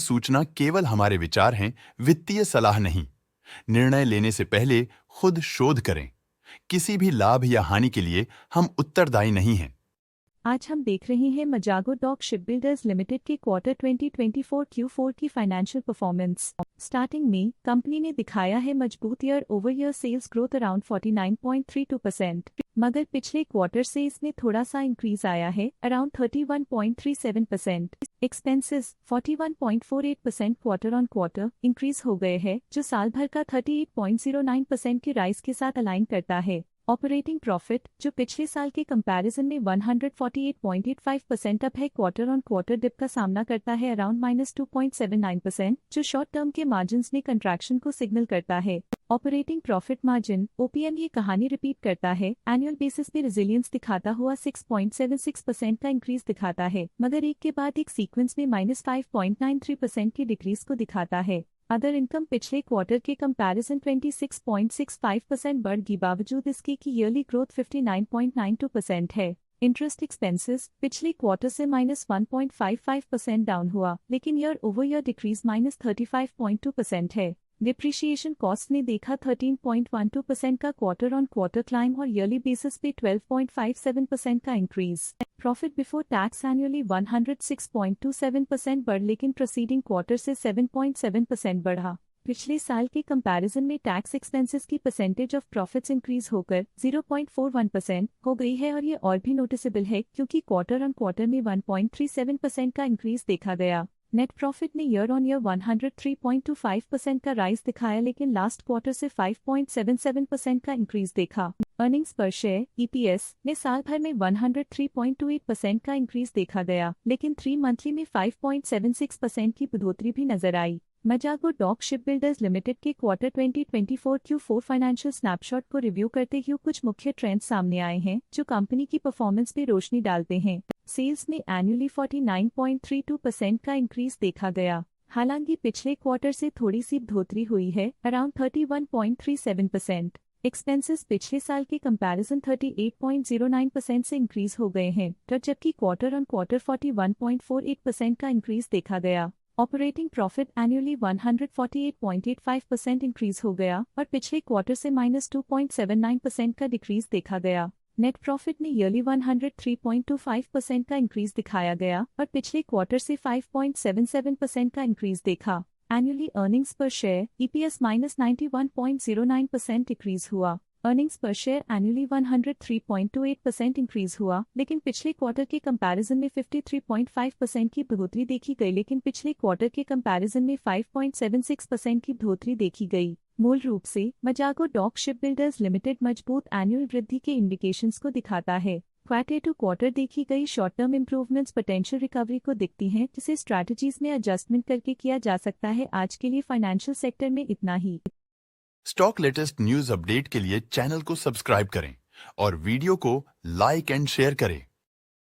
सूचना केवल हमारे विचार हैं, वित्तीय सलाह नहीं। निर्णय लेने से पहले खुद शोध करें। किसी भी लाभ या हानि के लिए हम उत्तरदायी नहीं हैं। आज हम देख रहे हैं मजागो डॉक शिपबिल्डर्स लिमिटेड के क्वार्टर 2024 Q4 की फाइनेंशियल परफॉर्मेंस। स्टार्टिंग में कंपनी ने दिखाया है मजबूत year over year sales growth around 49.32%, मगर पिछले क्वार्टर से इसमें थोड़ा सा इंक्रीज आया है around 31.37%। Expenses 41.48% quarter on quarter increase हो गए हैं, जो साल भर का 38.09% की राइज के साथ अलाइन करता है। ऑपरेटिंग प्रॉफिट, जो पिछले साल के कंपैरिजन में 148.85% अप है, क्वार्टर ऑन क्वार्टर डिप का सामना करता है अराउंड -2.79%, जो शॉर्ट टर्म के मार्जिन्स में कंट्रैक्शन को सिग्नल करता है। ऑपरेटिंग प्रॉफिट मार्जिन OPM ये कहानी रिपीट करता है, एनुअल बेसिस पे रेजिलियंस दिखाता हुआ 6.76% का इंक्रीज दिखाता है, मगर एक के बाद एक सीक्वेंस में -5.93% की डिक्रीज को दिखाता है। अदर इनकम पिछले क्वार्टर के कंपैरिजन 26.65% बढ़ गई, बावजूद इसके की ईयरली ग्रोथ 59.92% है। इंटरेस्ट एक्सपेंसेस पिछले क्वार्टर से -1.55% डाउन हुआ, लेकिन ईयर ओवर ईयर डिक्रीज -35.2% है। डिप्रिशिएशन कॉस्ट ने देखा 13.12% का क्वार्टर ऑन क्वार्टर क्लाइम और ईयरली बेसिस पे 12.57% का increase. Profit before tax annually 106.27% बढ़, लेकिन प्रोसीडिंग क्वार्टर से 7.7% बढ़ा। पिछले साल के कंपैरिजन में टैक्स एक्सपेंसेस की परसेंटेज ऑफ प्रॉफिट्स इंक्रीज होकर 0.41% हो गई है, और ये और भी नोटिसेबल है क्योंकि क्वार्टर ऑन क्वार्टर में 1.37% का इंक्रीज देखा गया। नेट प्रॉफिट ने ईयर ऑन ईयर 103.25% का राइज दिखाया, लेकिन लास्ट क्वार्टर से 5.77% का इंक्रीज देखा। अर्निंग्स पर शेयर EPS ने साल भर में 103.28% का इंक्रीज देखा गया, लेकिन 3 मंथली में 5.76% की बढ़ोतरी भी नजर आई। मजागो डॉक शिपबिल्डर्स लिमिटेड के क्वार्टर 2024 Q4 फाइनेंशियल स्नैपशॉट को रिव्यू करते हुए कुछ मुख्य ट्रेंड्स सामने आए हैं, जो कंपनी की परफॉर्मेंस पे रोशनी डालते हैं। सेल्स में एनुअली 49.32% का इंक्रीज देखा गया, हालांकि पिछले क्वार्टर से थोड़ी सी बढ़ोतरी हुई है अराउंड 31.37%। एक्सपेंसेस पिछले साल के कंपैरिजन 38.09% से इंक्रीज हो गए हैं, जबकि क्वार्टर ऑन क्वार्टर 41.48% का इंक्रीज देखा गया। ऑपरेटिंग प्रॉफिट एनुअली 148.85% इंक्रीज हो गया और पिछले क्वार्टर से -2.79% का डिक्रीज देखा गया। नेट प्रॉफिट में ईयरली 103.25% का इंक्रीज दिखाया गया और पिछले क्वार्टर से 5.77% का इंक्रीज देखा। एनुअली अर्निंग्स पर शेयर EPS -91.09% डिक्रीज हुआ। अर्निंग्स पर शेयर एनुअली 103.28% इंक्रीज हुआ, लेकिन पिछले क्वार्टर के कंपैरिजन में 53.5% की बढ़ोतरी देखी गई, लेकिन पिछले क्वार्टर के कंपैरिजन में 5.76% की बढ़ोतरी देखी गई। मूल रूप से मजागो डॉक शिपबिल्डर्स लिमिटेड मजबूत एनुअल वृद्धि के इंडिकेशंस को दिखाता है। क्वार्टर टू क्वार्टर देखी गई short term improvements potential recovery को दिखती हैं, जिसे स्ट्रैटेजीज में एडजस्टमेंट करके किया जा सकता है। आज के लिए फाइनेंशियल सेक्टर में इतना ही। स्टॉक लेटेस्ट न्यूज अपडेट के लिए चैनल को सब्सक्राइब करें और वीडियो को लाइक एंड शेयर करें।